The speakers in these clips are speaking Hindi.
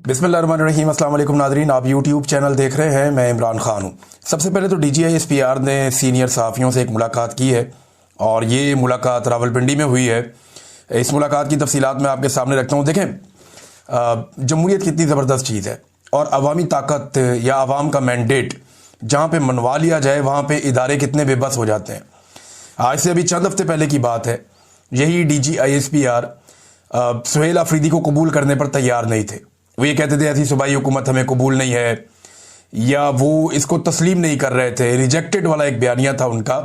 बिस्मिल्लाहिर्रहमानिर्रहीम। अस्सलाम वालेकुम नाज़रीन, आप यूट्यूब चैनल देख रहे हैं। मैं इमरान खान हूँ। सबसे पहले तो DGI-SPR ने सीनियर सहाफ़ियों से एक मुलाकात की है और ये मुलाकात रावलपिंडी में हुई है। इस मुलाकात की तफसीलात मैं आपके सामने रखता हूँ। देखें, जमहूरियत कितनी ज़बरदस्त चीज़ है और अवामी ताकत या अवाम का मैंडेट जहाँ पे मनवा लिया जाए वहाँ पे इदारे कितने बेबस हो जाते हैं। आज से अभी चंद हफ्ते पहले की बात है, यही DGI-SPR सुहेल अफरीदी को कबूल करने पर तैयार नहीं थे। वो ये कहते थे ऐसी सूबाई हुकूमत हमें कबूल नहीं है, या वो इसको तस्लीम नहीं कर रहे थे। रिजेक्टेड वाला एक बयानिया था उनका।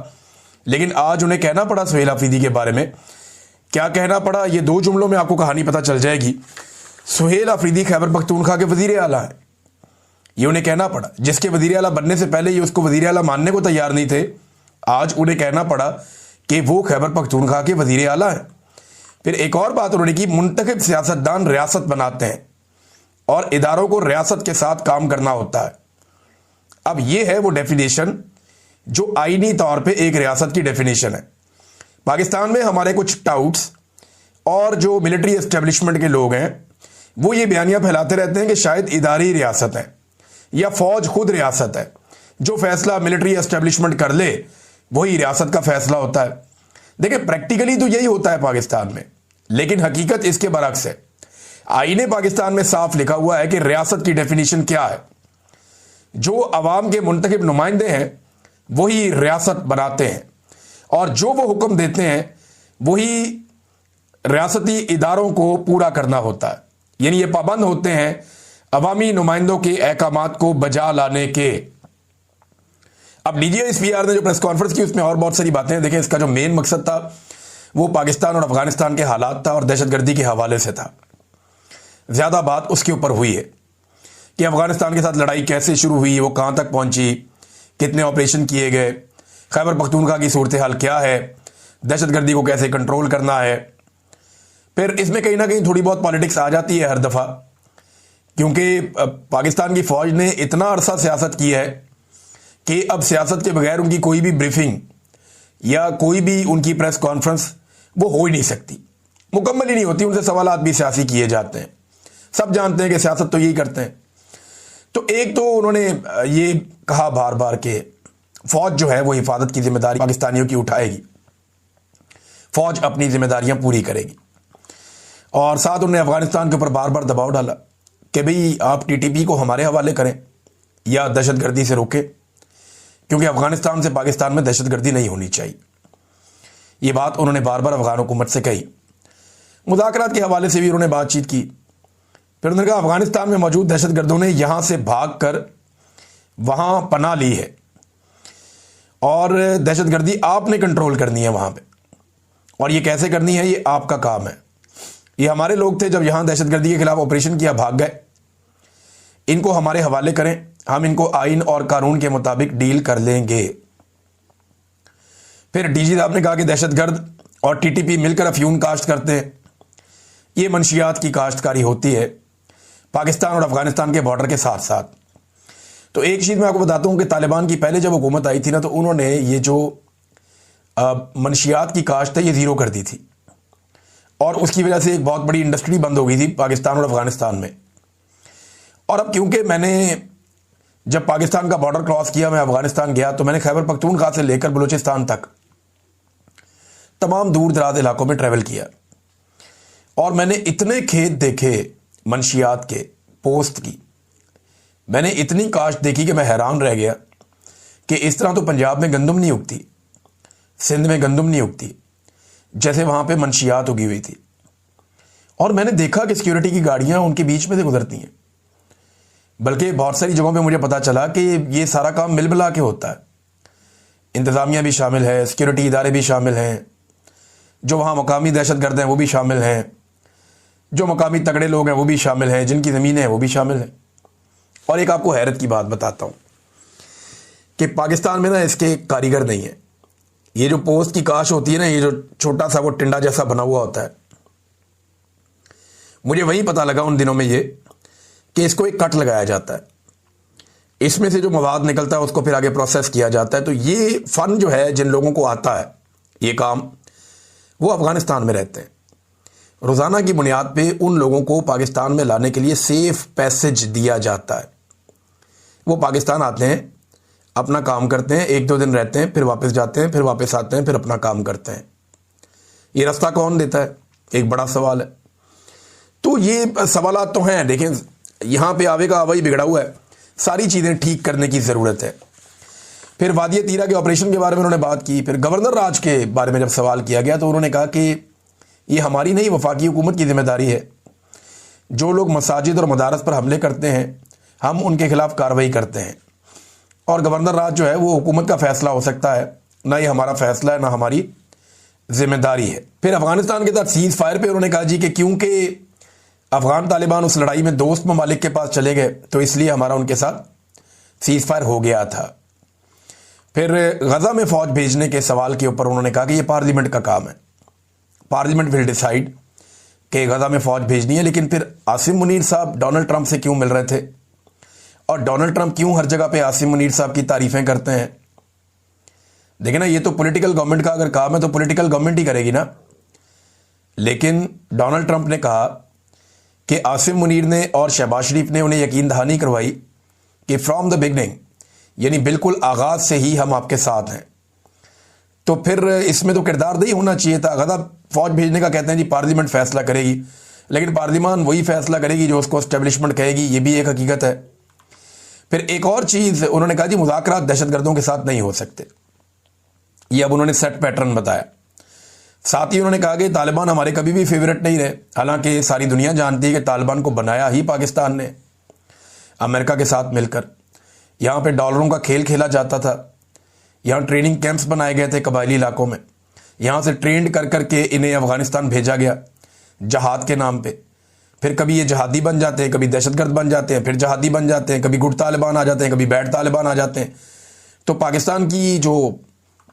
लेकिन आज उन्हें कहना पड़ा सुहेल अफरीदी के बारे में। क्या कहना पड़ा, ये दो जुमलों में आपको कहानी पता चल जाएगी। सुहेल अफरीदी खैबर पख्तूनख्वा के वजीर आला है, ये उन्हें कहना पड़ा। जिसके वजीर आला बनने से पहले ये उसको वजीर आला मानने को तैयार नहीं थे, आज उन्हें कहना पड़ा कि वो खैबर पख्तूनख्वा के वजीर आला है। फिर एक और बात उन्होंने की, मुंतखब सियासतदान रियासत बनाते हैं और इदारों को रियासत के साथ काम करना होता है। अब यह है वो डेफिनेशन जो आईनी तौर पे एक रियासत की डेफिनेशन है। पाकिस्तान में हमारे कुछ टाउट्स और जो मिलिट्री एस्टेब्लिशमेंट के लोग हैं वो ये बयानियां फैलाते रहते हैं कि शायद इदारी रियासत है या फौज खुद रियासत है। जो फैसला मिलिट्री एस्टेब्लिशमेंट कर ले वही रियासत का फैसला होता है। देखिए, प्रैक्टिकली तो यही होता है पाकिस्तान में, लेकिन हकीकत इसके बरक्स है। आईने पाकिस्तान में साफ लिखा हुआ है कि रियासत की डेफिनेशन क्या है। जो अवाम के मुंतखब नुमाइंदे हैं वही रियासत बनाते हैं और जो वो हुक्म देते हैं वही रियासती इदारों को पूरा करना होता है। यानी ये पाबंद होते हैं अवामी नुमाइंदों के अहकामात को बजा लाने के। अब DGI-SPR ने जो प्रेस कॉन्फ्रेंस की उसमें और बहुत सारी बातें हैं। देखें, इसका जो मेन मकसद था वो पाकिस्तान और अफगानिस्तान के हालात था और दहशतगर्दी के हवाले से था। ज्यादा बात उसके ऊपर हुई है कि अफगानिस्तान के साथ लड़ाई कैसे शुरू हुई, वो कहां तक पहुंची, कितने ऑपरेशन किए गए, खैबर पख्तूनख्वा की सूरत हाल क्या है, दहशतगर्दी को कैसे कंट्रोल करना है। फिर इसमें कहीं ना कहीं थोड़ी बहुत पॉलिटिक्स आ जाती है हर दफा, क्योंकि पाकिस्तान की फौज ने इतना अरसा सियासत की है कि अब सियासत के बगैर उनकी कोई भी ब्रीफिंग या कोई भी उनकी प्रेस कॉन्फ्रेंस वो हो ही नहीं सकती, मुकम्मल ही नहीं होती। उनसे सवालात भी सियासी किए जाते हैं। सब जानते हैं कि सियासत तो यही करते हैं। तो एक तो उन्होंने ये कहा बार बार कि फौज जो है वो हिफाजत की जिम्मेदारी पाकिस्तानियों की उठाएगी, फौज अपनी जिम्मेदारियां पूरी करेगी। और साथ उन्होंने अफगानिस्तान के ऊपर बार बार दबाव डाला कि भाई आप TTP को हमारे हवाले करें या दहशतगर्दी से रोकें, क्योंकि अफगानिस्तान से पाकिस्तान में दहशतगर्दी नहीं होनी चाहिए। ये बात उन्होंने बार बार अफगान हुकूमत से कही। मुज़ाकरात के हवाले से भी उन्होंने बातचीत की। फिर उन्होंने कहा अफगानिस्तान में मौजूद दहशतगर्दों ने यहां से भागकर वहां पनाह ली है और दहशतगर्दी आपने कंट्रोल करनी है वहां पे, और ये कैसे करनी है ये आपका काम है। ये हमारे लोग थे, जब यहां दहशतगर्दी के खिलाफ ऑपरेशन किया भाग गए, इनको हमारे हवाले करें, हम इनको आइन और कानून के मुताबिक डील कर लेंगे। फिर DG साहब ने कहा कि दहशतगर्द और TTP मिलकर अफ्यून काश्त करते हैं। ये मंशियात की काश्तकारी होती है पाकिस्तान और अफगानिस्तान के बॉर्डर के साथ साथ। तो एक चीज़ मैं आपको बताता हूँ कि तालिबान की पहले जब हुकूमत आई थी ना, तो उन्होंने ये जो मंशियात की काश्त है ये ज़ीरो कर दी थी और उसकी वजह से एक बहुत बड़ी इंडस्ट्री बंद हो गई थी पाकिस्तान और अफगानिस्तान में। और अब क्योंकि मैंने जब पाकिस्तान का बॉर्डर क्रॉस किया, मैं अफगानिस्तान गया, तो मैंने खैबर पख्तूनख्वा से लेकर बलूचिस्तान तक तमाम दूर दराज इलाकों में ट्रैवल किया और मैंने इतने खेत देखे मंशियात के, पोस्ट की, मैंने इतनी काश्त देखी कि मैं हैरान रह गया कि इस तरह तो पंजाब में गंदम नहीं उगती, सिंध में गंदम नहीं उगती, जैसे वहां पे मंशियात उगी हुई थी। और मैंने देखा कि सिक्योरिटी की गाड़ियां उनके बीच में से गुजरती हैं, बल्कि बहुत सारी जगहों पे मुझे पता चला कि ये सारा काम मिल मिला के होता है। इंतजामिया भी शामिल है, सिक्योरिटी इदारे भी शामिल हैं, जो वहाँ मकामी दहशतगर्द हैं वो भी शामिल हैं, जो मकामी तगड़े लोग हैं वो भी शामिल हैं, जिनकी ज़मीनें हैं वो भी शामिल हैं। और एक आपको हैरत की बात बताता हूँ कि पाकिस्तान में ना इसके कारीगर नहीं है। ये जो पोस्ट की काश होती है ना, ये जो छोटा सा वो टिंडा जैसा बना हुआ होता है, मुझे वही पता लगा उन दिनों में ये कि इसको एक कट लगाया जाता है, इसमें से जो मवाद निकलता है उसको फिर आगे प्रोसेस किया जाता है। तो ये फन जो है जिन लोगों को आता है ये काम, वो अफगानिस्तान में रहते हैं। रोज़ाना की बुनियाद पे उन लोगों को पाकिस्तान में लाने के लिए सेफ पैसेज दिया जाता है। वो पाकिस्तान आते हैं, अपना काम करते हैं, 1-2 दिन रहते हैं, फिर वापस जाते हैं, फिर वापस आते हैं, फिर अपना काम करते हैं। ये रास्ता कौन देता है, एक बड़ा सवाल है। तो ये सवालात तो हैं। देखें, यहाँ पे आवे का आवाई बिगड़ा हुआ है, सारी चीज़ें ठीक करने की ज़रूरत है। फिर वादिया तीरा के ऑपरेशन के बारे में उन्होंने बात की। फिर गवर्नर राज के बारे में जब सवाल किया गया तो उन्होंने कहा कि ये हमारी नहीं, वफाकी हुकूमत की जिम्मेदारी है। जो लोग मसाजिद और मदारस पर हमले करते हैं, हम उनके खिलाफ कार्रवाई करते हैं। और गवर्नर राज जो है वो हुकूमत का फैसला हो सकता है, ना ये हमारा फैसला है, ना हमारी जिम्मेदारी है। फिर अफगानिस्तान के साथ सीज़ फायर पे उन्होंने कहा जी कि क्योंकि अफगान तालिबान उस लड़ाई में दोस्त ममालिक के पास चले गए, तो इसलिए हमारा उनके साथ सीज़ फायर हो गया था। फिर गज़ा में फ़ौज भेजने के सवाल के ऊपर उन्होंने कहा कि ये पार्लियामेंट का काम है, पार्लियामेंट विल डिसाइड कि गज़ा में फ़ौज भेजनी है। लेकिन फिर आसिम मुनीर साहब डोनाल्ड ट्रंप से क्यों मिल रहे थे, और डोनाल्ड ट्रंप क्यों हर जगह पे आसिम मुनीर साहब की तारीफ़ें करते हैं? देखिए ना, ये तो पॉलिटिकल गवर्नमेंट का अगर काम है तो पॉलिटिकल गवर्नमेंट ही करेगी ना। लेकिन डोनाल्ड ट्रंप ने कहा कि आसिम मुनीर ने और शहबाज शरीफ ने उन्हें यकीन दहानी करवाई कि फ्रॉम द बिगनिंग, यानी बिल्कुल आगाज़ से ही हम आपके साथ हैं। तो फिर इसमें तो किरदार नहीं होना चाहिए था। गज़ा फ़ौज भेजने का कहते हैं जी पार्लियामेंट फ़ैसला करेगी, लेकिन पार्लियामान वही फ़ैसला करेगी जो उसको एस्टेब्लिशमेंट कहेगी, ये भी एक हकीकत है। फिर एक और चीज़ उन्होंने कहा जी मुज़ाकरात दहशतगर्दों के साथ नहीं हो सकते, ये अब उन्होंने सेट पैटर्न बताया। साथ ही उन्होंने कहा कि तालिबान हमारे कभी भी फेवरेट नहीं रहे, हालांकि सारी दुनिया जानती है कि तालिबान को बनाया ही पाकिस्तान ने अमेरिका के साथ मिलकर। यहाँ पे डॉलरों का खेल खेला जाता था, यहाँ ट्रेनिंग कैंप्स बनाए गए थे कबायली इलाकों में, यहाँ से ट्रेंड कर करके इन्हें अफ़गानिस्तान भेजा गया जहाद के नाम पे। फिर कभी ये जहादी बन जाते हैं, कभी दहशतगर्द बन जाते हैं, फिर जहादी बन जाते हैं, कभी गुड तालिबान आ जाते हैं, कभी बैड तालिबान आ जाते हैं। तो पाकिस्तान की जो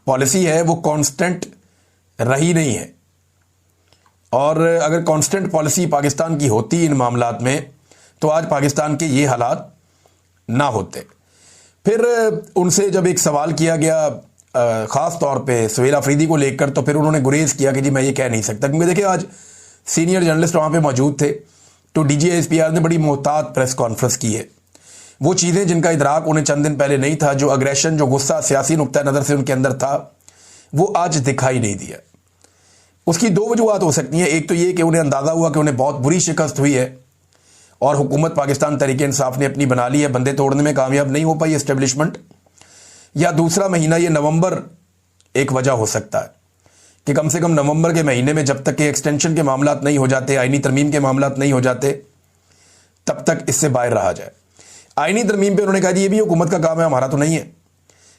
पॉलिसी है वो कांस्टेंट रही नहीं है। और अगर कांस्टेंट पॉलिसी पाकिस्तान की होती इन मामलात में, तो आज पाकिस्तान के ये हालात ना होते। फिर उनसे जब एक सवाल किया गया ख़ास तौर पे सुहेल अफरीदी को लेकर, तो फिर उन्होंने गुरेज किया कि जी मैं ये कह नहीं सकता, क्योंकि देखिए आज सीनियर जर्नलिस्ट वहाँ पे मौजूद थे। तो DGISPR ने बड़ी मोहतात प्रेस कॉन्फ्रेंस की है। वो चीज़ें जिनका इदराक उन्हें चंद दिन पहले नहीं था, जो अग्रेशन, जो गुस्सा सियासी नुक्ता नज़र से उनके अंदर था, वो आज दिखाई नहीं दिया। उसकी 2 वजूहत हो सकती हैं। एक तो ये कि उन्हें अंदाज़ा हुआ कि उन्हें बहुत बुरी शिकस्त हुई है और हुकूमत पाकिस्तान तहरीक इंसाफ ने अपनी बना ली है, बंदे तोड़ने में कामयाब नहीं हो पाई एस्टेब्लिशमेंट। या दूसरा महीना ये नवंबर एक वजह हो सकता है कि कम से कम नवंबर के महीने में जब तक कि एक्सटेंशन के मामलात नहीं हो जाते, आईनी तरमीम के मामलात नहीं हो जाते, तब तक इससे बाहर रहा जाए। आईनी तरमीम पे उन्होंने कहा जी ये भी हुकूमत का काम है, हमारा तो नहीं है।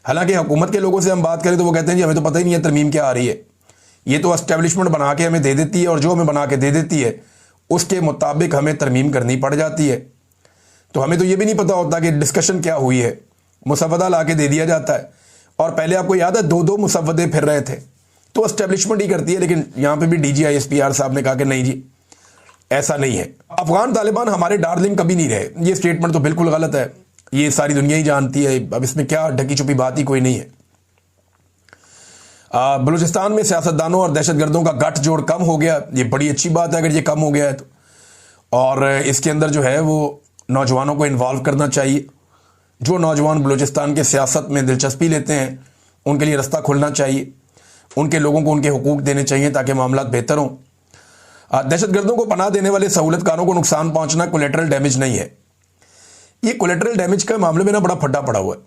हालांकि हुकूमत के लोगों से हम बात करें तो वो कहते हैं जी हमें तो पता ही नहीं है तरमीम क्या आ रही है, ये तो एस्टेब्लिशमेंट बना के हमें दे देती है, और जो हमें बना के दे देती है उसके मुताबिक हमें तरमीम करनी पड़ जाती है। तो हमें तो ये भी नहीं पता होता कि डिस्कशन क्या हुई है, मुसव्वदा ला के दे दिया जाता है। और पहले आपको याद है 2-2 मुसव्वदे फिर रहे थे, तो एस्टेब्लिशमेंट ही करती है। लेकिन यहाँ पे भी DGISPR साहब ने कहा कि नहीं जी ऐसा नहीं है, अफगान तालिबान हमारे डार्लिंग कभी नहीं रहे। ये स्टेटमेंट तो बिल्कुल गलत है, ये सारी दुनिया ही जानती है। अब इसमें क्या ढकी छुपी बात ही कोई नहीं है। बलूचिस्तान में सियासतदानों और दहशतगर्दों का गठजोड़ कम हो गया, ये बड़ी अच्छी बात है अगर ये कम हो गया है तो। और इसके अंदर जो है वो नौजवानों को इन्वॉल्व करना चाहिए। जो नौजवान बलूचिस्तान के सियासत में दिलचस्पी लेते हैं उनके लिए रास्ता खुलना चाहिए, उनके लोगों को उनके हुकूक देने चाहिए ताकि मामला बेहतर हों। दहशतगर्दों को पनाह देने वाले सहूलतकारों को नुकसान पहुंचना कोलेटरल डैमेज नहीं है। ये कोलेटरल डैमेज का मामले में ना बड़ा फड्डा पड़ा हुआ है,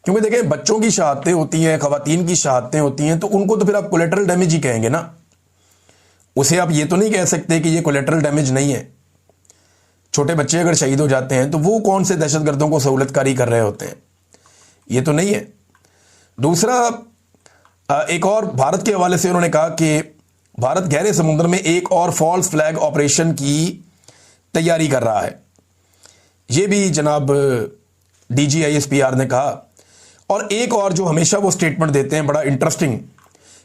क्योंकि देखें बच्चों की शहादतें होती हैं, खवातीन की शहादतें होती हैं, तो उनको तो फिर आप कोलेटरल डैमेज ही कहेंगे ना, उसे आप ये तो नहीं कह सकते कि ये कोलेटरल डैमेज नहीं है। छोटे बच्चे अगर शहीद हो जाते हैं तो वो कौन से दहशतगर्दों को सहूलतकारी कर रहे होते हैं, ये तो नहीं है। दूसरा, एक और भारत के हवाले से उन्होंने कहा कि भारत गहरे समुद्र में एक और फॉल्स फ्लैग ऑपरेशन की तैयारी कर रहा है, ये भी जनाब DGISPR ने कहा। और एक और जो हमेशा वो स्टेटमेंट देते हैं बड़ा इंटरेस्टिंग,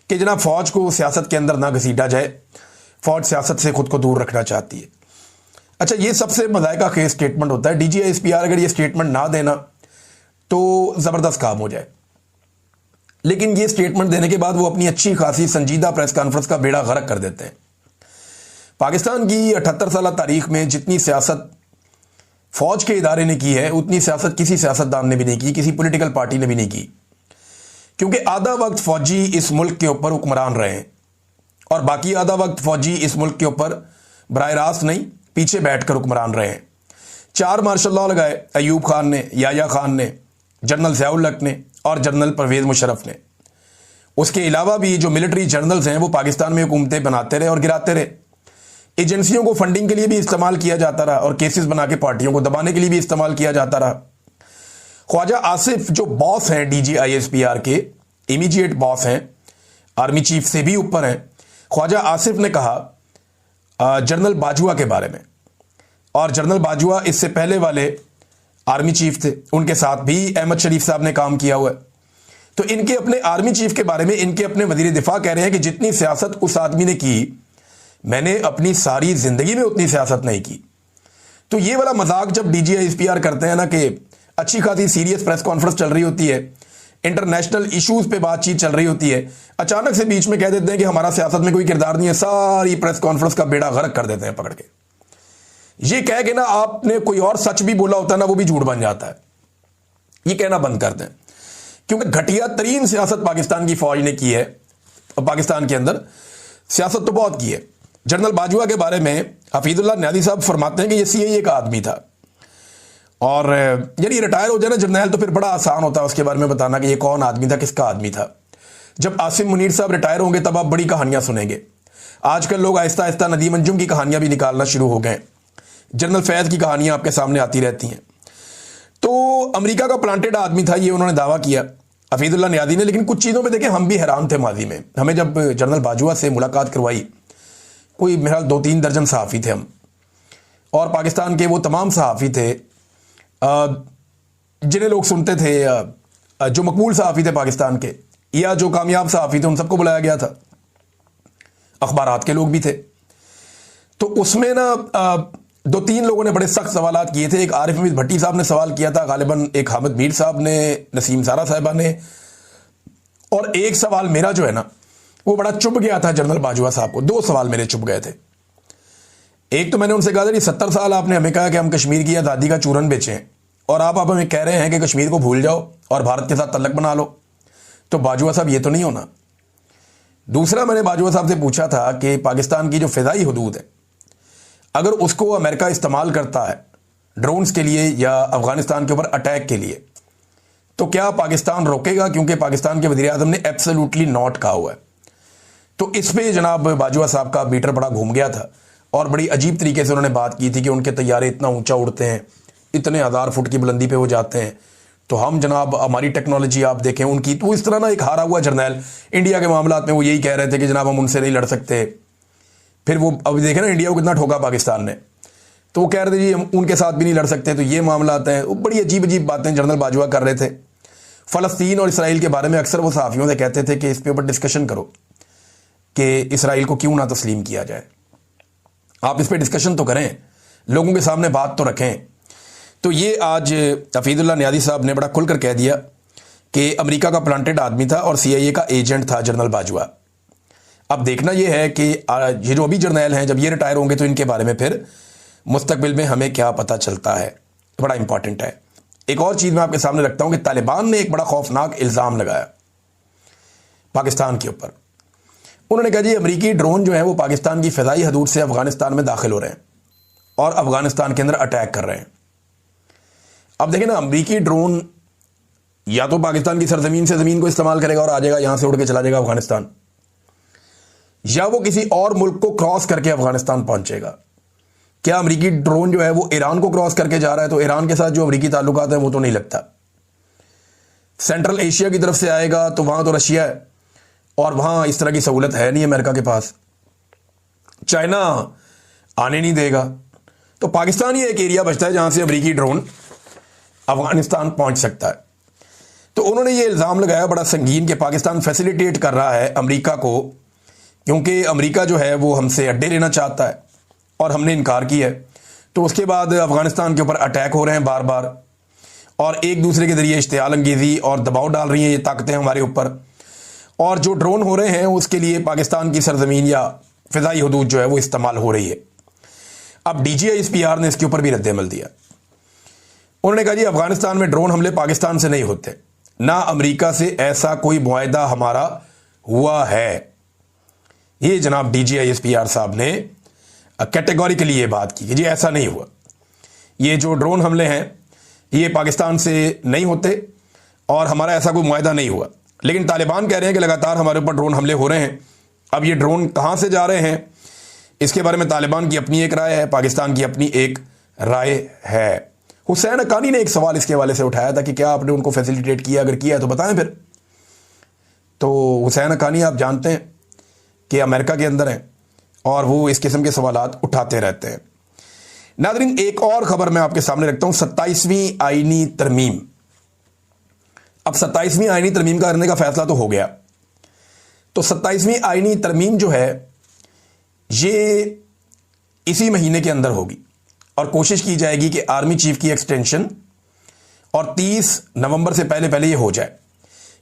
कि जनाब फौज को सियासत के अंदर ना घसीटा जाए, फौज सियासत से खुद को दूर रखना चाहती है। अच्छा, ये सबसे मज़ायका खेज स्टेटमेंट होता है। DGISPR अगर ये स्टेटमेंट ना देना तो ज़बरदस्त काम हो जाए, लेकिन ये स्टेटमेंट देने के बाद वो अपनी अच्छी खासी संजीदा प्रेस कॉन्फ्रेंस का बेड़ा गर्क कर देते हैं। पाकिस्तान की 78 साल तारीख में जितनी सियासत फौज के इदारे ने की है उतनी सियासत किसी सियासतदान ने भी नहीं की, किसी पॉलिटिकल पार्टी ने भी नहीं की, क्योंकि आधा वक्त फौजी इस मुल्क के ऊपर हुक्मरान रहे हैं और बाकी आधा वक्त फौजी इस मुल्क के ऊपर बराह रास्त नहीं पीछे बैठकर हुक्मरान रहे हैं। 4 मार्शल लॉ लगाए अयूब खान ने, याया खान ने, जनरल ज़ियाउल हक ने और जनरल परवेज़ मुशर्रफ ने। उसके अलावा भी जो मिलिट्री जनरल्स हैं वो पाकिस्तान में हुकूमतें बनाते रहे और गिराते रहे। एजेंसियों को फंडिंग के लिए भी इस्तेमाल किया जाता रहा और केसेस बना के पार्टियों को दबाने के लिए भी इस्तेमाल किया जाता रहा। ख्वाजा आसिफ जो बॉस हैं DGISPR के, इमीडिएट बॉस हैं, आर्मी चीफ से भी ऊपर हैं, ख्वाजा आसिफ ने कहा जनरल बाजवा के बारे में, और जनरल बाजवा इससे पहले वाले आर्मी चीफ थे, उनके साथ भी अहमद शरीफ साहब ने काम किया हुआ है। तो इनके अपने आर्मी चीफ के बारे में इनके अपने वजीर दिफा कह रहे हैं कि जितनी सियासत उस आदमी ने की मैंने अपनी सारी जिंदगी में उतनी सियासत नहीं की। तो ये वाला मजाक जब DGISPR करते हैं ना कि अच्छी खासी सीरियस प्रेस कॉन्फ्रेंस चल रही होती है, इंटरनेशनल इश्यूज पे बातचीत चल रही होती है, अचानक से बीच में कह देते हैं कि हमारा सियासत में कोई किरदार नहीं है, सारी प्रेस कॉन्फ्रेंस का बेड़ा गर्क कर देते हैं पकड़ के। ये कह के ना आपने कोई और सच भी बोला होता है ना वो भी झूठ बन जाता है। ये कहना बंद कर दें, क्योंकि घटिया तरीन सियासत पाकिस्तान की फौज ने की है। पाकिस्तान के अंदर सियासत तो बहुत की है। जनरल बाजवा के बारे में हफीजुल्लाह न्यादी साहब फरमाते हैं कि ये CIA का आदमी था, और यानी रिटायर हो जाए ना जर्नल तो फिर बड़ा आसान होता है उसके बारे में बताना कि ये कौन आदमी था, किसका आदमी था। जब आसिम मुनीर साहब रिटायर होंगे तब आप बड़ी कहानियां सुनेंगे। आजकल लोग आहिस्ता आहिस्ता नदीम अंजुम की कहानियां भी निकालना शुरू हो गए, जनरल फैज़ की कहानियां आपके सामने आती रहती हैं। तो अमेरिका का प्लांटेड आदमी था ये, उन्होंने दावा किया हफीजुल्लाह न्यादी ने। लेकिन कुछ चीज़ों पर देखें हम भी हैरान थे माजी में। हमें जब जनरल बाजवा से मुलाकात करवाई, कोई मेरा 2-3 दर्जन सहाफ़ी थे हम, और पाकिस्तान के वो तमाम सहाफ़ी थे जिन्हें लोग सुनते थे, जो मकबूल सहाफ़ी थे पाकिस्तान के या जो कामयाब सहाफ़ी थे, उन सबको बुलाया गया था। अखबारात के लोग भी थे। तो उसमें ना 2-3 लोगों ने बड़े सख्त सवाल किए थे। एक आरिफ हमीद भट्टी साहब ने सवाल किया था, गालिबन एक हामिद मीर साहब ने, नसीम सारा साहिबा ने, और एक सवाल मेरा जो है ना वो बड़ा चुभ गया था जनरल बाजवा साहब को। 2 सवाल मेरे चुभ गए थे। एक तो मैंने उनसे कहा था कि 70 साल आपने हमें कहा कि हम कश्मीर की आज़ादी का चूरन बेचें, और आप हमें कह रहे हैं कि कश्मीर को भूल जाओ और भारत के साथ तल्लक बना लो। तो बाजवा साहब ये तो नहीं होना। दूसरा मैंने बाजवा साहब से पूछा था कि पाकिस्तान की जो फ़िज़ाई हदूद है, अगर उसको अमेरिका इस्तेमाल करता है ड्रोन्स के लिए या अफगानिस्तान के ऊपर अटैक के लिए, तो क्या पाकिस्तान रोकेगा? क्योंकि पाकिस्तान के वज़ीर आज़म ने एब्सोल्युटली नॉट कहा हुआ है। तो इस पे जनाब बाजवा साहब का मीटर बड़ा घूम गया था और बड़ी अजीब तरीके से उन्होंने बात की थी कि उनके तैयारे इतना ऊंचा उड़ते हैं, इतने 1000 फुट की बुलंदी पे वो जाते हैं, तो हम जनाब हमारी टेक्नोलॉजी आप देखें उनकी। तो इस तरह ना एक हारा हुआ जर्नैल इंडिया के मामलात में वो यही कह रहे थे कि जनाब हम उनसे नहीं लड़ सकते। फिर वो अब देखें ना इंडिया को कितना ठोका पाकिस्तान ने, तो वो कह रहे थे जी हम उनके साथ भी नहीं लड़ सकते। तो ये मामलात हैं। वो बड़ी अजीब अजीब बातें जनरल बाजवा कर रहे थे। फ़लस्तीन और इसराइल के बारे में अक्सर वो सहाफ़ियों से कहते थे कि इस पे ऊपर डिस्कशन करो कि इसराइल को क्यों ना तस्लीम किया जाए। आप इस पे डिस्कशन तो करें, लोगों के सामने बात तो रखें। तो ये आज हफीजुल्लाह न्यादी साहब ने बड़ा खुलकर कह दिया कि अमेरिका का प्लांटेड आदमी था और CIA का एजेंट था जनरल बाजवा। अब देखना यह है कि ये जो अभी जर्नैल हैं जब ये रिटायर होंगे तो इनके बारे में फिर मुस्तकबिल में हमें क्या पता चलता है, बड़ा इंपॉर्टेंट है। एक और चीज़ मैं आपके सामने रखता हूं कि तालिबान ने एक बड़ा खौफनाक इल्ज़ाम लगाया पाकिस्तान के ऊपर। उन्होंने कहा जी अमेरिकी ड्रोन जो है वो पाकिस्तान की फ़िज़ाई हदूद से अफगानिस्तान में दाखिल हो रहे हैं और अफगानिस्तान के अंदर अटैक कर रहे हैं। अब देखें ना, अमेरिकी ड्रोन या तो पाकिस्तान की सरजमीन से ज़मीन को इस्तेमाल करेगा और आ जाएगा, यहां से उड़ के चला जाएगा अफगानिस्तान, या वो किसी और मुल्क को क्रॉस करके अफगानिस्तान पहुंचेगा। क्या अमेरिकी ड्रोन जो है वो ईरान को क्रॉस करके जा रहा है? तो ईरान के साथ जो अमेरिकी ताल्लुकात है वो तो नहीं लगता। सेंट्रल एशिया की तरफ से आएगा तो वहां तो रशिया है और वहां इस तरह की सहूलत है नहीं अमेरिका के पास। चाइना आने नहीं देगा। तो पाकिस्तान ही एक एरिया बचता है जहां से अमेरिकी ड्रोन अफगानिस्तान पहुंच सकता है। तो उन्होंने ये इल्ज़ाम लगाया बड़ा संगीन कि पाकिस्तान फैसिलिटेट कर रहा है अमेरिका को, क्योंकि अमेरिका जो है वो हमसे अड्डे लेना चाहता है और हमने इनकार किया है। तो उसके बाद अफगानिस्तान के ऊपर अटैक हो रहे हैं बार बार और एक दूसरे के ज़रिए इश्तियाल अंगेज़ी और दबाव डाल रही हैं ये ताकतें हमारे ऊपर। और जो ड्रोन हो रहे हैं उसके लिए पाकिस्तान की सरजमीन या फिजाई हदूद जो है वो इस्तेमाल हो रही है। अब DGISPR ने इसके ऊपर भी रद्द-ए-अमल दिया। उन्होंने कहा जी अफगानिस्तान में ड्रोन हमले पाकिस्तान से नहीं होते, ना अमेरिका से ऐसा कोई मुआहदा हमारा हुआ है। ये जनाब DGISPR साहब ने कैटेगोरिकली ये बात की कि जी ऐसा नहीं हुआ, ये जो ड्रोन हमले हैं ये पाकिस्तान से नहीं होते और हमारा ऐसा कोई मुआहदा नहीं हुआ। लेकिन तालिबान कह रहे हैं कि लगातार हमारे ऊपर ड्रोन हमले हो रहे हैं। अब ये ड्रोन कहाँ से जा रहे हैं इसके बारे में तालिबान की अपनी एक राय है, पाकिस्तान की अपनी एक राय है। हुसैन हक्कानी ने एक सवाल इसके हवाले से उठाया था कि क्या आपने उनको फैसिलिटेट किया, अगर किया तो बताएं फिर। तो हुसैन हक्कानी आप जानते हैं कि अमेरिका के अंदर हैं और वो इस किस्म के सवालात उठाते रहते हैं। नाज़रीन, एक और खबर मैं आपके सामने रखता हूं, 27वीं आईनी तरमीम। अब 27वीं आईनी तरमीम का करने का फैसला तो हो गया, तो 27वीं आईनी तरमीम जो है ये इसी महीने के अंदर होगी और कोशिश की जाएगी कि आर्मी चीफ की एक्सटेंशन और 30 नवंबर से पहले पहले ये हो जाए,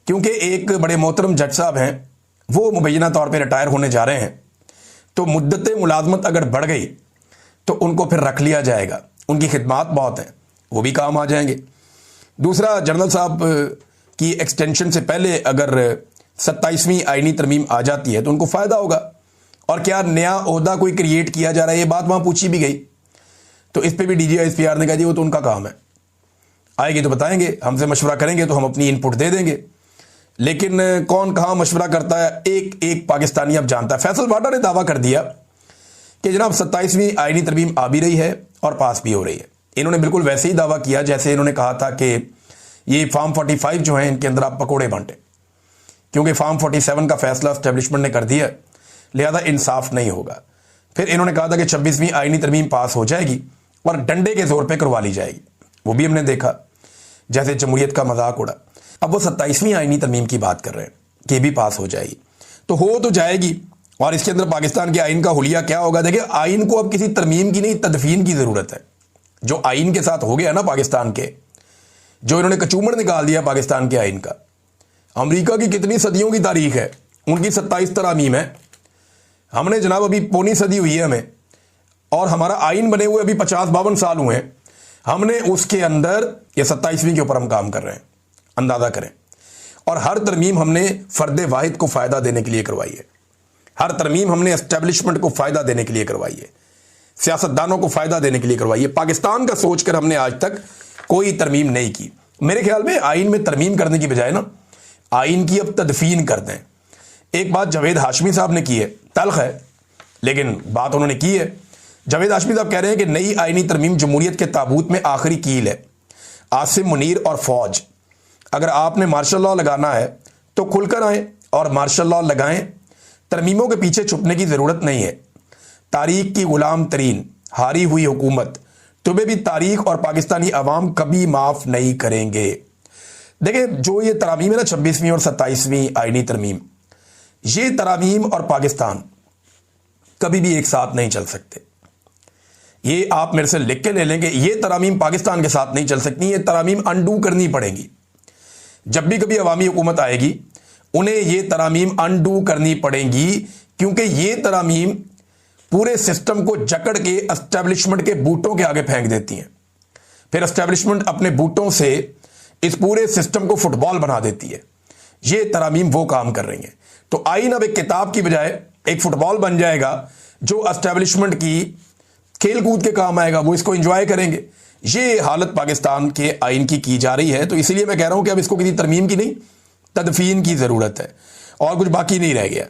क्योंकि एक बड़े मोहतरम जज साहब हैं वो मुबैना तौर पे रिटायर होने जा रहे हैं। तो मुद्दत मुलाजमत अगर बढ़ गई तो उनको फिर रख लिया जाएगा, उनकी खिदमात बहुत हैं, वो भी काम आ जाएंगे। दूसरा, जनरल साहब की एक्सटेंशन से पहले अगर 27वीं आईनी तरमीम आ जाती है तो उनको फ़ायदा होगा। और क्या नया ओहदा कोई क्रिएट किया जा रहा है, ये बात वहाँ पूछी भी गई, तो इस पर भी DGISPR ने कहा जी वो तो उनका काम है, आएगी तो बताएंगे, हमसे मशवरा करेंगे तो हम अपनी इनपुट दे देंगे। लेकिन कौन कहाँ मशवरा करता है एक एक पाकिस्तानी अब जानता है। फैसल वाडा ने दावा कर दिया कि जनाब 27वीं आईनी तरमीम आ भी रही है और पास भी हो रही है। इन्होंने बिल्कुल वैसे ही दावा किया जैसे इन्होंने कहा था कि ये फार्म 45 जो है इनके अंदर आप पकोड़े बांटे, क्योंकि फार्म 47 का फैसला एस्टेब्लिशमेंट ने कर दिया, लिहाजा इंसाफ नहीं होगा। फिर इन्होंने कहा था कि 26वीं आईनी तरमीम पास हो जाएगी और डंडे के जोर पे करवा ली जाएगी, वो भी हमने देखा, जैसे जमहूरियत का मजाक उड़ा। अब वो 27वीं आईनी तरमीम की बात कर रहे हैं कि भी पास हो जाएगी, तो हो तो जाएगी। और इसके अंदर पाकिस्तान के आइन का हुलिया क्या होगा, देखिए आइन को अब किसी तरमीम की नहीं तदफीन की जरूरत है। जो आइन के साथ हो गया ना पाकिस्तान के, जो इन्होंने कचूमड़ निकाल दिया पाकिस्तान के आइन का। अमेरिका की कितनी सदियों की तारीख है, उनकी 27 तरामीम है, हमने जनाब अभी पौनी सदी हुई है हमें, और हमारा आइन बने हुए अभी 50-52 साल हुए हैं, हमने उसके अंदर ये 27वीं के ऊपर हम काम कर रहे हैं, अंदाजा करें। और हर तरमीम हमने फर्द वाहिद को फायदा देने के लिए करवाई है, हर तरमीम हमने एस्टेब्लिशमेंट को फायदा देने के लिए करवाई है, सियासतदानों को फायदा देने के लिए करवाई है। पाकिस्तान का सोचकर हमने आज तक कोई तरमीम नहीं की। मेरे ख्याल में आइन में तरमीम करने की बजाय ना आइन की अब तदफीन कर दें। एक बात जावेद हाशमी साहब ने की है, तल्ख है लेकिन बात उन्होंने की है। जावेद हाशमी साहब कह रहे हैं कि नई आइनी तरमीम जमहूरियत के ताबूत में आखिरी कील है। आसिम मुनीर और फौज, अगर आपने मार्शल लॉ लगाना है तो खुलकर आए और मार्शल लॉ लगाएं, तरमीमों के पीछे छुपने की ज़रूरत नहीं है। तारीख की गुलाम तरीन हारी हुई हुकूमत तुम्हें भी तारीख और पाकिस्तानी अवाम कभी माफ़ नहीं करेंगे। देखिए जो ये तरामीम है ना 26वीं और 27वीं आइनी तरमीम, ये तरामीम और पाकिस्तान कभी भी एक साथ नहीं चल सकते। ये आप मेरे से लिख के ले लेंगे, ये तरामीम पाकिस्तान के साथ नहीं चल सकती, ये तरामीम अनडू करनी पड़ेगी। जब भी कभी अवामी हुकूमत आएगी उन्हें ये तरामीम अनडू करनी पड़ेंगी, क्योंकि ये तरामीम पूरे सिस्टम को जकड़ के एस्टेब्लिशमेंट के बूटों के आगे फेंक देती हैं। फिर एस्टेब्लिशमेंट अपने बूटों से इस पूरे सिस्टम को फुटबॉल बना देती है। ये तरामीम वो काम कर रही हैं। तो आइन अब एक किताब की बजाय एक फुटबॉल बन जाएगा जो एस्टेब्लिशमेंट की खेल कूद के काम आएगा, वो इसको एंजॉय करेंगे। ये हालत पाकिस्तान के आइन की जा रही है। तो इसीलिए मैं कह रहा हूं कि अब इसको किसी तरमीम की नहीं तदफीन की ज़रूरत है, और कुछ बाकी नहीं रह गया।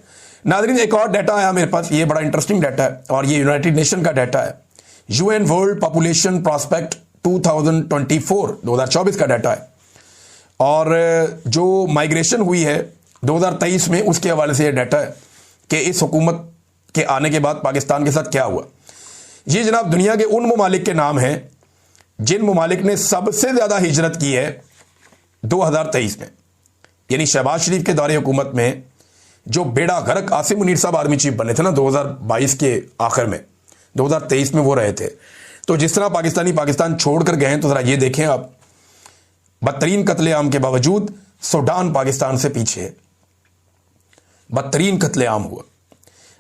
नाज़रीन एक और डाटा आया मेरे पास, ये बड़ा इंटरेस्टिंग डाटा है और ये यूनाइटेड नेशन का डाटा है। यूएन वर्ल्ड पॉपुलेशन प्रॉस्पेक्ट 2024 का डाटा है, और जो माइग्रेशन हुई है 2023 में उसके हवाले से ये डाटा है कि इस हुकूमत के आने के बाद पाकिस्तान के साथ क्या हुआ। ये जनाब दुनिया के उन ममालिक के नाम हैं जिन ममालिक ने सबसे ज़्यादा हिजरत की है 2023 में, यानी शहबाज शरीफ के दौरे हुकूमत में जो बेड़ा गर्क आसिम मुनीर साहब आर्मी चीफ बने थे ना 2022 के आखिर में, 2023 में वो रहे थे। तो जिस तरह पाकिस्तानी पाकिस्तान छोड़कर गए हैं, तो ज़रा ये देखें आप, बदतरीन कत्लेआम के बावजूद सूडान पाकिस्तान से पीछे है, बदतरीन कत्लेआम हुआ।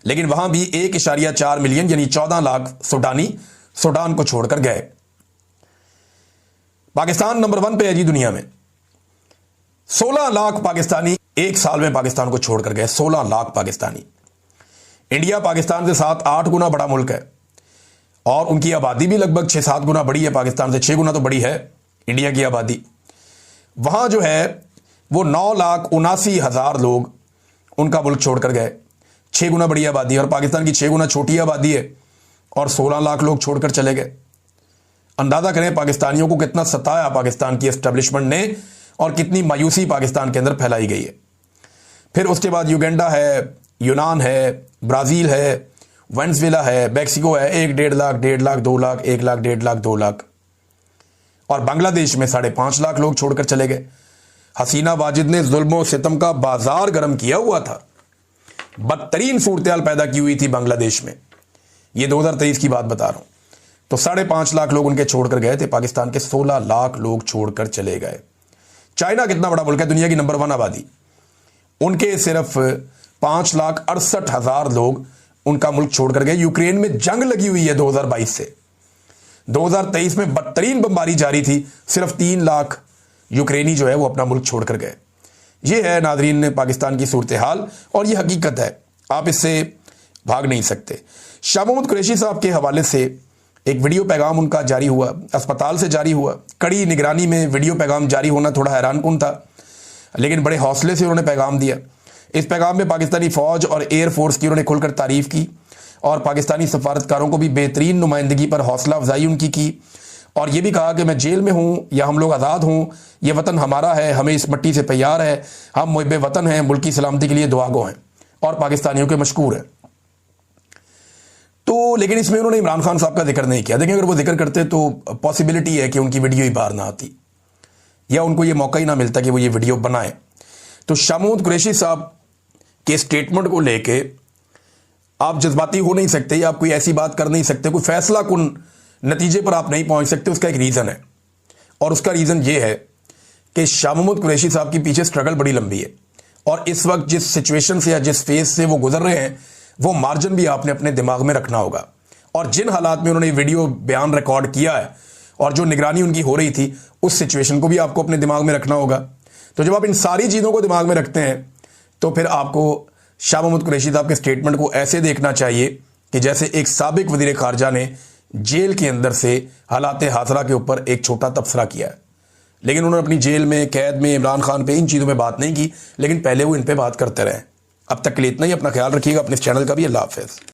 लेकिन वहां भी 1.4 मिलियन यानी 14 लाख सूडानी सूडान को छोड़कर गए। पाकिस्तान नंबर 1 पे है जी दुनिया में। 16 लाख पाकिस्तानी एक साल में पाकिस्तान को छोड़कर गए। 16 लाख पाकिस्तानी। इंडिया पाकिस्तान से 7-8 गुना बड़ा मुल्क है और उनकी आबादी भी लगभग 6-7 गुना बड़ी है। पाकिस्तान से 6 गुना तो बड़ी है इंडिया की आबादी। वहां जो है वो 9,79,000 लोग उनका मुल्क छोड़कर गए। 6 गुना बड़ी आबादी और पाकिस्तान की 6 गुना छोटी आबादी है और 16 लाख लोग छोड़कर चले गए। अंदाजा करें पाकिस्तानियों को कितना सताया पाकिस्तान की एस्टेब्लिशमेंट ने और कितनी मायूसी पाकिस्तान के अंदर फैलाई गई है। फिर उसके बाद युगांडा है, यूनान है, ब्राजील है, वेनेजुएला है, मैक्सिको है। 1-1.5 लाख, 1.5 लाख, 2 लाख, 1 लाख, 1.5 लाख, 2 लाख। और बांग्लादेश में 5.5 लाख लोग छोड़कर चले गए। हसीना वाजिद ने जुल्म सितम का बाजार गर्म किया हुआ था। बदतरीन सूरत पैदा की हुई थी बांग्लादेश में। यह 2023 की बात बता रहा हूं। तो 5.5 लाख लोग उनके छोड़कर गए थे। पाकिस्तान के 16 लाख लोग छोड़कर चले गए। चाइना कितना बड़ा मुल्क है, दुनिया की नंबर 1 आबादी। उनके सिर्फ 5,68,000 लोग उनका मुल्क छोड़कर गए। यूक्रेन में जंग लगी हुई है 2022 से। 2023 में बदतरीन बमबारी जारी थी। सिर्फ 3 लाख यूक्रेनी जो है वो अपना मुल्क छोड़कर गए। ये है नाजरीन पाकिस्तान की सूरत हाल और ये हकीकत है, आप इससे भाग नहीं सकते। शाह मोहम्मद कुरैशी साहब के हवाले से एक वीडियो पैगाम उनका जारी हुआ, अस्पताल से जारी हुआ। कड़ी निगरानी में वीडियो पैगाम जारी होना थोड़ा हैरानकुन था, लेकिन बड़े हौसले से उन्होंने पैगाम दिया। इस पैगाम में पाकिस्तानी फौज और एयरफोर्स की उन्होंने खुलकर तारीफ की और पाकिस्तानी सफारतकारों को भी बेहतरीन नुमाइंदगी पर हौसला अफजाई उनकी की और यह भी कहा कि मैं जेल में हूं या हम लोग आज़ाद हों, यह वतन हमारा है, हमें इस मट्टी से प्यार है, हम मुहिब वतन हैं, मुल्क की सलामती के लिए दुआगो हैं और पाकिस्तानियों के मशकूर हैं। तो लेकिन इसमें उन्होंने इमरान खान साहब का जिक्र नहीं किया। देखिए, अगर वो जिक्र करते तो पॉसिबिलिटी है कि उनकी वीडियो ही बाहर ना आती या उनको ये मौका ही ना मिलता कि वो ये वीडियो बनाए। तो शाह मोहम्मद कुरैशी साहब के स्टेटमेंट को लेके आप जज्बाती हो नहीं सकते, आप कोई ऐसी बात कर नहीं सकते, कोई फैसला कुन नतीजे पर आप नहीं पहुंच सकते। उसका एक रीज़न है और उसका रीज़न ये है कि शाह मोहम्मद कुरैशी साहब के पीछे स्ट्रगल बड़ी लंबी है और इस वक्त जिस सिचुएशन से या जिस फेज से वो गुजर रहे हैं वो मार्जिन भी आपने अपने दिमाग में रखना होगा। और जिन हालात में उन्होंने वीडियो बयान रिकॉर्ड किया है और जो निगरानी उनकी हो रही थी उस सिचुएशन को भी आपको अपने दिमाग में रखना होगा। तो जब आप इन सारी चीज़ों को दिमाग में रखते हैं तो फिर आपको शाह मोहम्मद कुरैशी साहब के स्टेटमेंट को ऐसे देखना चाहिए कि जैसे एक साबिक वज़ीर ख़ारजा ने जेल के अंदर से हालात हासरा के ऊपर एक छोटा तबसरा किया है। लेकिन उन्होंने अपनी जेल में, कैद में इमरान खान पे इन चीज़ों पे बात नहीं की, लेकिन पहले वो इन पे बात करते रहे। अब तक के लिए इतना ही। अपना ख्याल रखिएगा, अपने इस चैनल का भी। अल्लाह हाफ़िज़।